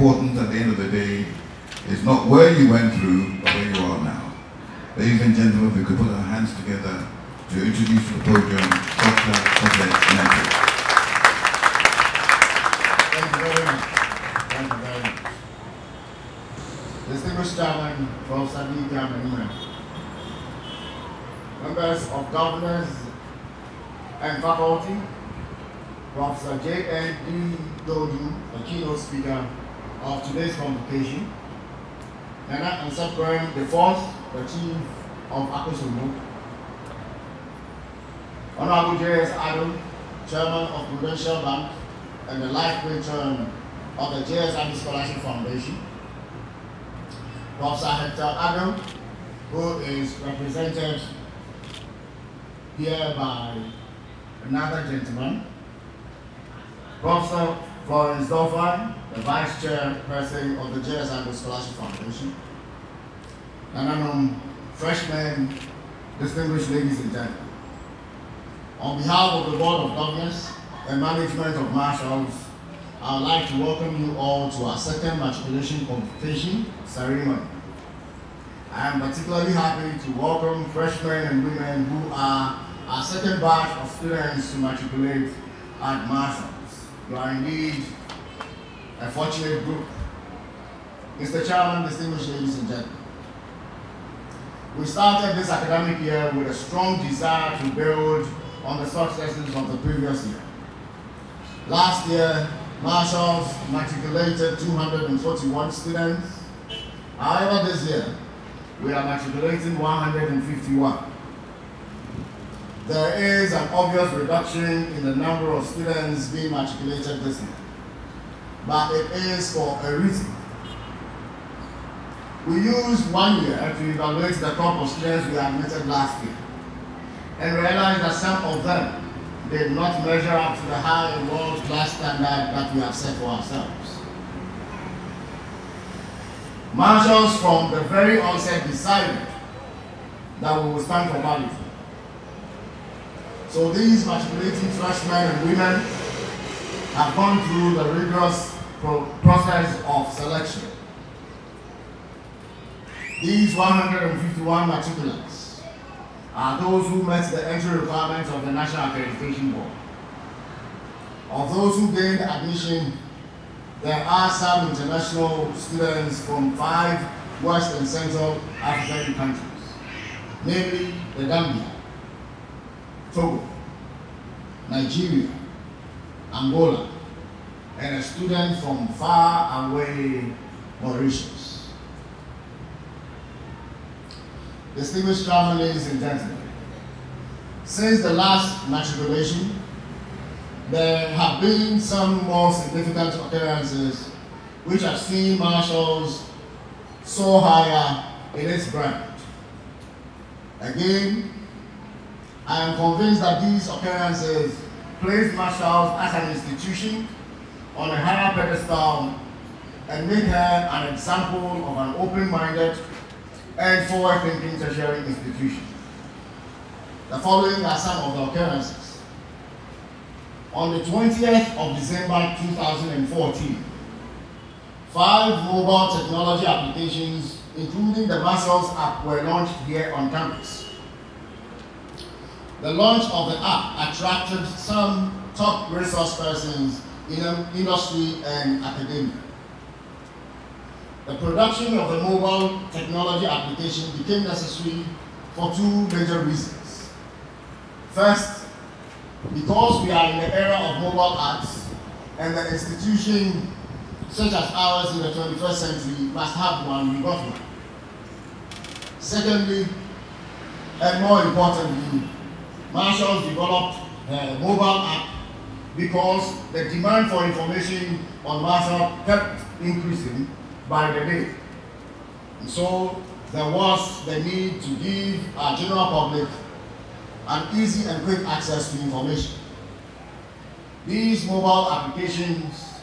important at the end of the day is not where you went through, but where you are now. Ladies and gentlemen, we could put our hands together to introduce to the podium Dr. Matriculation. Thank you very much. Thank you very much. Distinguished Chairman, Professor D. Gamanina, members of governors and faculty, Professor J.N.D. Dodu, the keynote speaker of today's convocation, Nana Ansapram the fourth, the chief of Akosomo, Honorable J.S. Adam, chairman of Prudential Bank and the life patron of the J.S. Adam Scholarship Foundation, Professor Hector Adam, who is represented here by another gentleman, Professor Florence Dolphin, the Vice Chairperson of the J.S. Adam Scholarship Foundation, and freshmen, distinguished ladies and gentlemen. On behalf of the Board of Governors and Management of Marshalls, I would like to welcome you all to our second matriculation convocation ceremony. I am particularly happy to welcome freshmen and women who are our second batch of students to matriculate at Marshalls. You are indeed a fortunate group. Mr. Chairman, distinguished ladies and gentlemen, we started this academic year with a strong desire to build on the successes of the previous year. Last year, Marshalls matriculated 241 students. However, this year, we are matriculating 151. There is an obvious reduction in the number of students being matriculated this year, but it is for a reason. We used 1 year to evaluate the crop of students we admitted last year and realized that some of them did not measure up to the high world-class standard that we have set for ourselves. Marshalls from the very onset decided that we will stand for quality. So these matriculating freshmen and women have gone through the rigorous process of selection. These 151 matriculants are those who met the entry requirements of the National Accreditation Board. Of those who gained admission, there are some international students from 5 West and Central African countries, namely the Gambia, Togo, Nigeria, Angola, and a student from far away Mauritius. Distinguished Chairman, ladies and gentlemen, since the last matriculation, there have been some more significant occurrences which have seen Marshalls soar higher in its brand. Again, I am convinced that these occurrences place Marshalls as an institution on a higher pedestal and make her an example of an open-minded and forward-thinking tertiary institution. The following are some of the occurrences. On the 20th of December 2014, 5 mobile technology applications, including the Marshalls app, were launched here on campus. The launch of the app attracted some top resource persons in industry and academia. The production of the mobile technology application became necessary for 2 major reasons. First, because we are in the era of mobile apps, and the institution such as ours in the 21st century must have one, we got one. Secondly, and more importantly, Marshalls developed a mobile app because the demand for information on Marshall kept increasing by the day. And so there was the need to give our general public an easy and quick access to information. These mobile applications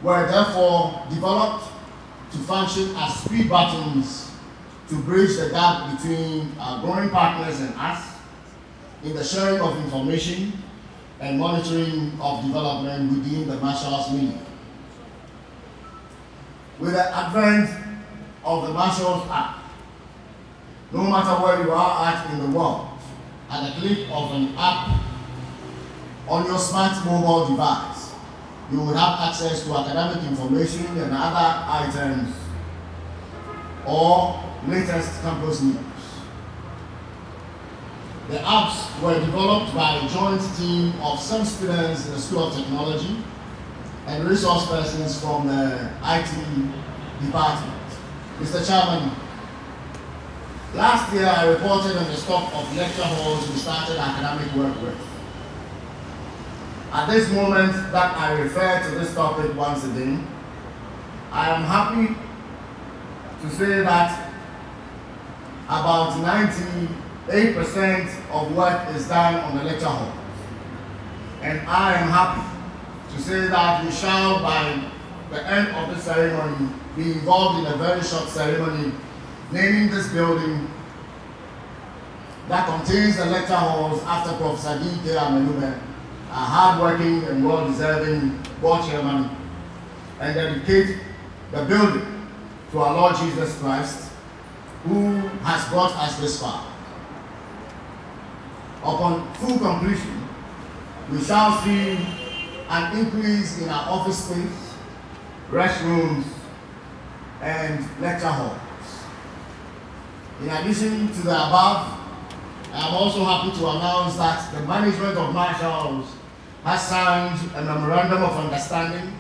were therefore developed to function as speed buttons to bridge the gap between our growing partners and us in the sharing of information and monitoring of development within the Marshalls media. With the advent of the Marshals Act, no matter where you are at in the world, at the click of an app on your smart mobile device, you will have access to academic information and other items or latest campus news. The apps were developed by a joint team of some students in the School of Technology and resource persons from the IT department. Mr. Chairman, last year I reported on the stock of lecture halls we started academic work with. At this moment that I refer to this topic once again, I am happy to say that about 98% of work is done on the lecture halls. And I am happy to say that we shall, by the end of the ceremony, be involved in a very short ceremony naming this building that contains the lecture halls after Professor D.K. Amenube, a hard-working and well-deserving board chairman, and dedicate the building to our Lord Jesus Christ, who has brought us this far. Upon full completion, we shall see an increase in our office space, restrooms, and lecture halls. In addition to the above, I am also happy to announce that the management of Marshals has signed a memorandum of understanding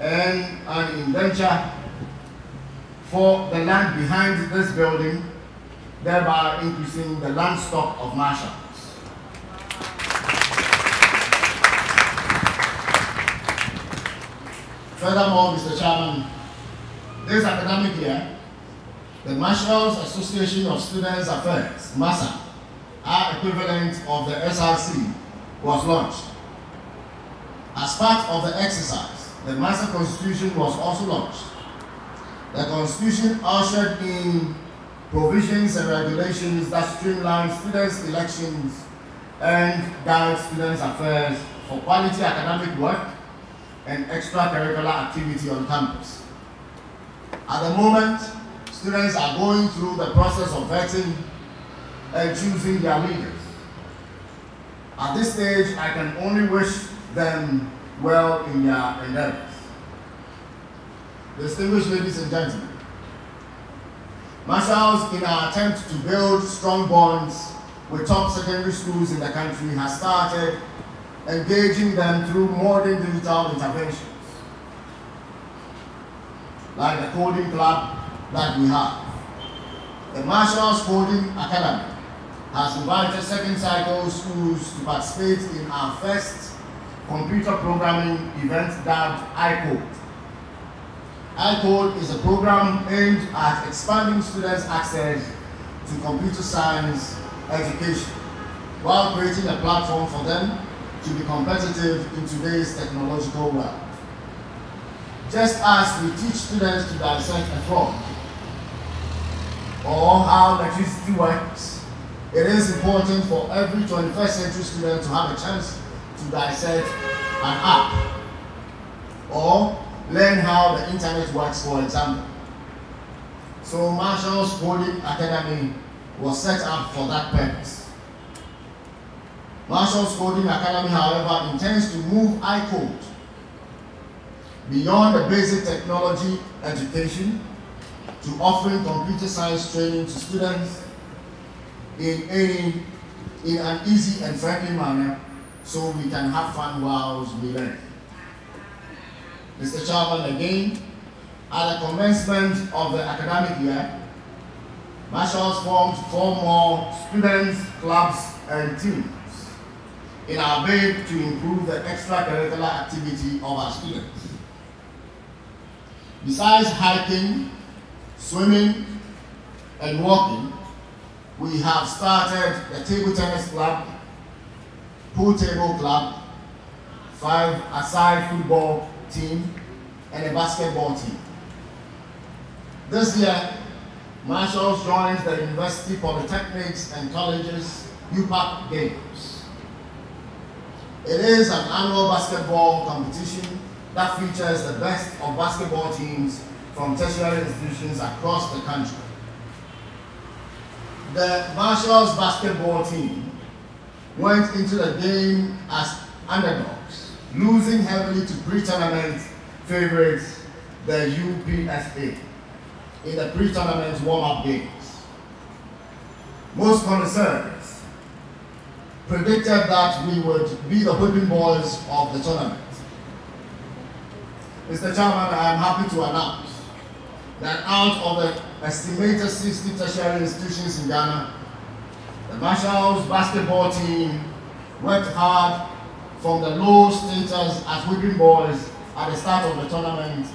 and an indenture for the land behind this building, thereby increasing the land stock of Marshals. Furthermore, Mr. Chairman, this academic year, the Marshals Association of Students Affairs, MASA, our equivalent of the SRC, was launched. As part of the exercise, the MASA Constitution was also launched. The Constitution ushered in provisions and regulations that streamline students' elections and guide students' affairs for quality academic work and extracurricular activity on campus. At the moment, students are going through the process of vetting and choosing their leaders. At this stage, I can only wish them well in their endeavors. Distinguished ladies and gentlemen, Marshals, in our attempt to build strong bonds with top secondary schools in the country, has started engaging them through modern digital interventions, like the coding club that we have. The Marshals Coding Academy has invited second cycle schools to participate in our first computer programming event dubbed iCode. iCode is a program aimed at expanding students' access to computer science education, while creating a platform for them to be competitive in today's technological world. Just as we teach students to dissect a frog or how electricity works, it is important for every 21st century student to have a chance to dissect an app or learn how the internet works, for example. So Marshals Coding Academy was set up for that purpose. Marshals Coding Academy, however, intends to move iCode beyond the basic technology education to offering computer science training to students in an easy and friendly manner, so we can have fun whilst we learn. Mr. Chairman, again, at the commencement of the academic year, Marshals formed 4 more students, clubs, and teams in our bid to improve the extracurricular activity of our students. Besides hiking, swimming, and walking, we have started the table tennis club, pool table club, 5-a-side football team, and a basketball team. This year, Marshals joined the University Polytechnics and Colleges UPAC Games. It is an annual basketball competition that features the best of basketball teams from tertiary institutions across the country. The Marshall's basketball team went into the game as underdogs, losing heavily to pre-tournament favorites, the UPSA, in the pre-tournament warm-up games. Most connoisseurs predicted that we would be the whipping boys of the tournament. Mr. Chairman, I am happy to announce that out of the estimated 60 tertiary institutions in Ghana, the Marshall's basketball team worked hard from the low status as whipping boys at the start of the tournament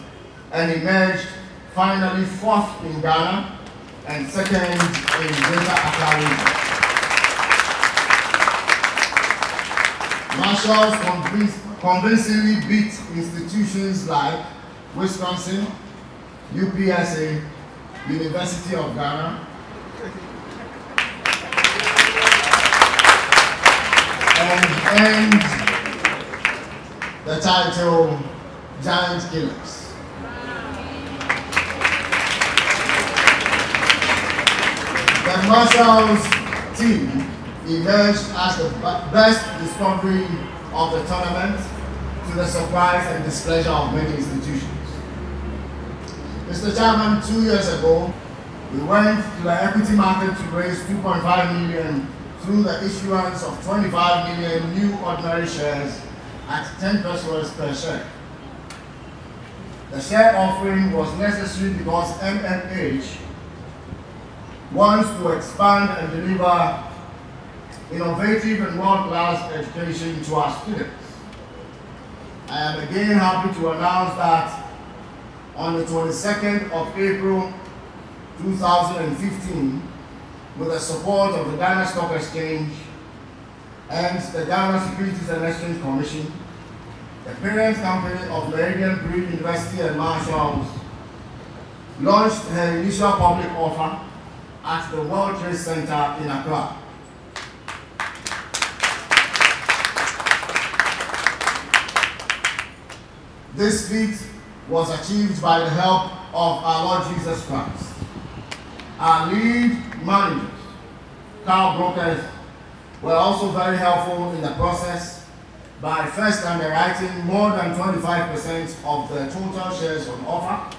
and emerged finally fourth in Ghana and second in Greater Accra region. Marshall's convincingly beat institutions like Wisconsin, UPSA, University of Ghana, and earned the title Giant Killers. The Marshall's team emerged as the best discovery of the tournament, to the surprise and displeasure of many institutions. Mr. Chairman, 2 years ago, we went to the equity market to raise 2.5 million through the issuance of 25 million new ordinary shares at 10 pesos per share. The share offering was necessary because MMH wants to expand and deliver innovative and world-class education to our students. I am again happy to announce that on the 22nd of April 2015, with the support of the Ghana Stock Exchange and the Ghana Securities and Exchange Commission, the parent company of Meridian Breed University and Marshalls launched her initial public offer at the World Trade Center in Accra. This feat was achieved by the help of our Lord Jesus Christ. Our lead managers, car brokers, were also very helpful in the process by first underwriting more than 25% of the total shares on offer.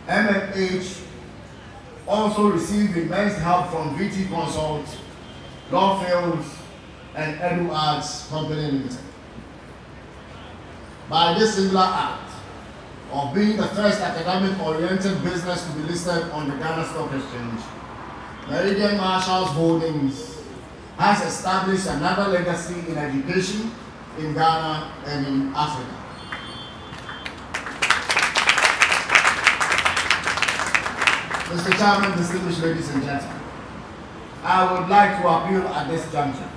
MMH also received immense help from VT Consult, Law Fields, and Edu Arts Company Limited. By this singular act of being the first academic-oriented business to be listed on the Ghana Stock Exchange, Meridian Marshalls Holdings has established another legacy in education in Ghana and in Africa. Mr. Chairman, distinguished ladies and gentlemen, I would like to appeal at this juncture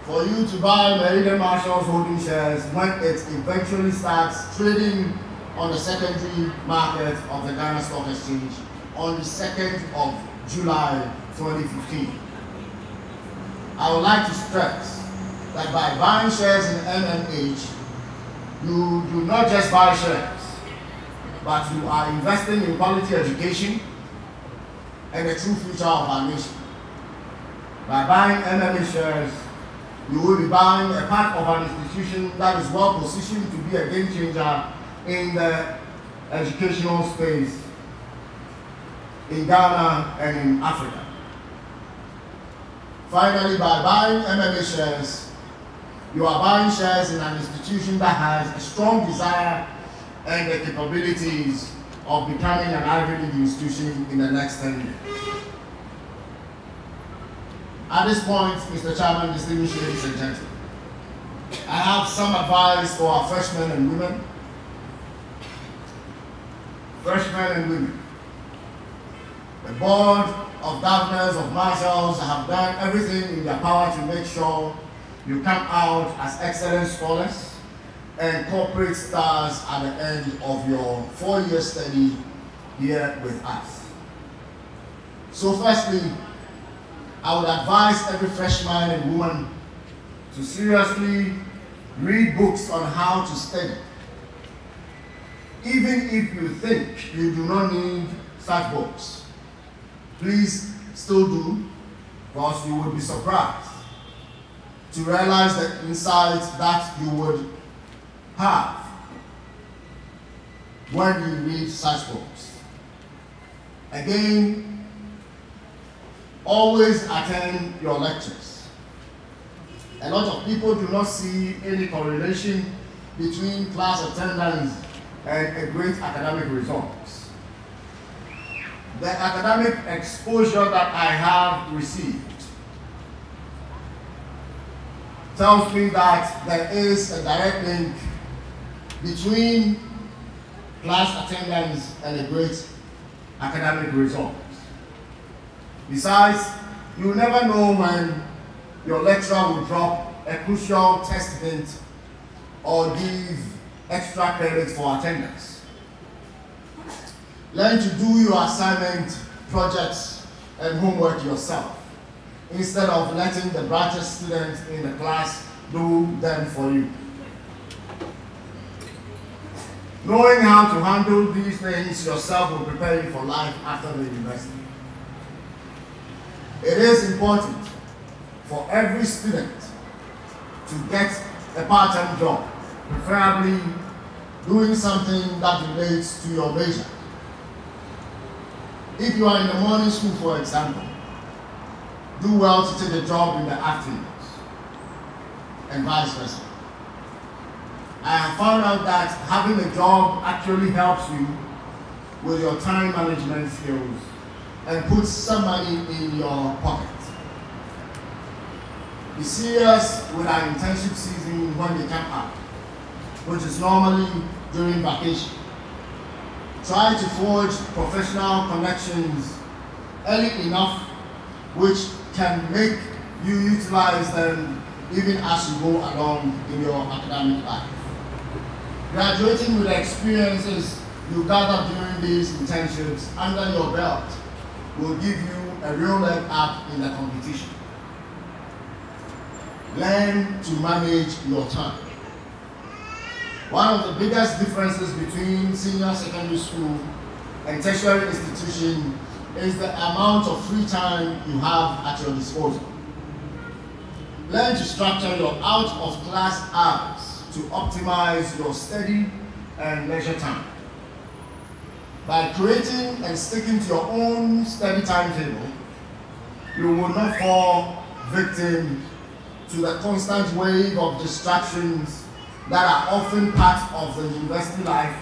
for you to buy Meridian Marshalls Holding shares when it eventually starts trading on the secondary market of the Ghana Stock Exchange on the 2nd of July 2015. I would like to stress that by buying shares in MMH, you do not just buy shares, but you are investing in quality education and the true future of our nation. By buying MMH shares, you will be buying a part of an institution that is well positioned to be a game changer in the educational space in Ghana and in Africa. Finally, by buying MMH shares, you are buying shares in an institution that has a strong desire and the capabilities of becoming an Ivy League institution in the next 10 years. At this point, Mr. Chairman, distinguished ladies and gentlemen, I have some advice for our freshmen and women. Freshmen and women. The board of governors of Marshalls have done everything in their power to make sure you come out as excellent scholars and corporate stars at the end of your 4-year study here with us. So firstly, I would advise every freshman and woman to seriously read books on how to study. even if you think you do not need such books, please still do, because you will be surprised to realize the insights that you would have when you read such books. Again, always attend your lectures. A lot of people do not see any correlation between class attendance and a great academic results. The academic exposure that I have received tells me that there is a direct link between class attendance and a great academic results. Besides, you never know when your lecturer will drop a crucial test hint or give extra credit for attendance. Learn to do your assignment, projects, and homework yourself, instead of letting the brightest student in the class do them for you. Knowing how to handle these things yourself will prepare you for life after the university. It is important for every student to get a part-time job, preferably doing something that relates to your major. If you are in the morning school, for example, do well to take a job in the afternoons, and vice versa. I have found out that having a job actually helps you with your time management skills and puts some money in your pocket. Be serious with our internship season when they come up, which is normally during vacation. Try to forge professional connections early enough, which can make you utilize them even as you go along in your academic life. Graduating with the experiences you gather during these internships under your belt will give you a real leg up in the competition. Learn to manage your time. One of the biggest differences between senior secondary school and tertiary institution is the amount of free time you have at your disposal. Learn to structure your out-of-class hours to optimize your study and leisure time. By creating and sticking to your own study timetable, you will not fall victim to the constant wave of distractions that are often part of the university life,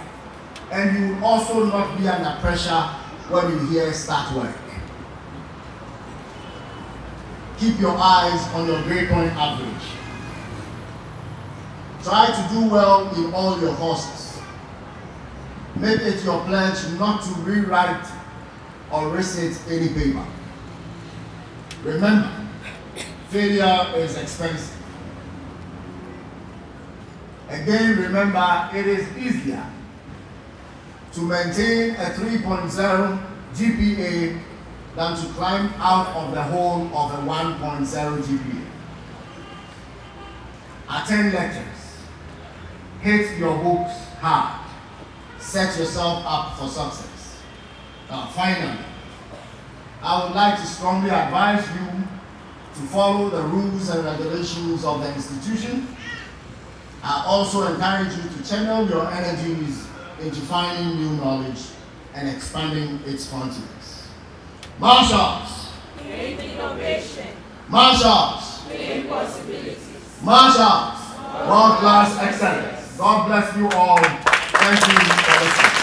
and you will also not be under pressure when you hear start work. Keep your eyes on your grade point average. Try to do well in all your courses. Make it your pledge not to rewrite or restate any paper. Remember, failure is expensive. Again, remember, it is easier to maintain a 3.0 GPA than to climb out of the hole of a 1.0 GPA. Attend lectures. Hit your books hard. Set yourself up for success. Now, finally, I would like to strongly advise you to follow the rules and regulations of the institution. I also encourage you to channel your energies into finding new knowledge and expanding its frontiers. Marshals! Create innovation. Marshals! Create possibilities. Marshals! World-class excellence. God bless you all. Thank you for listening.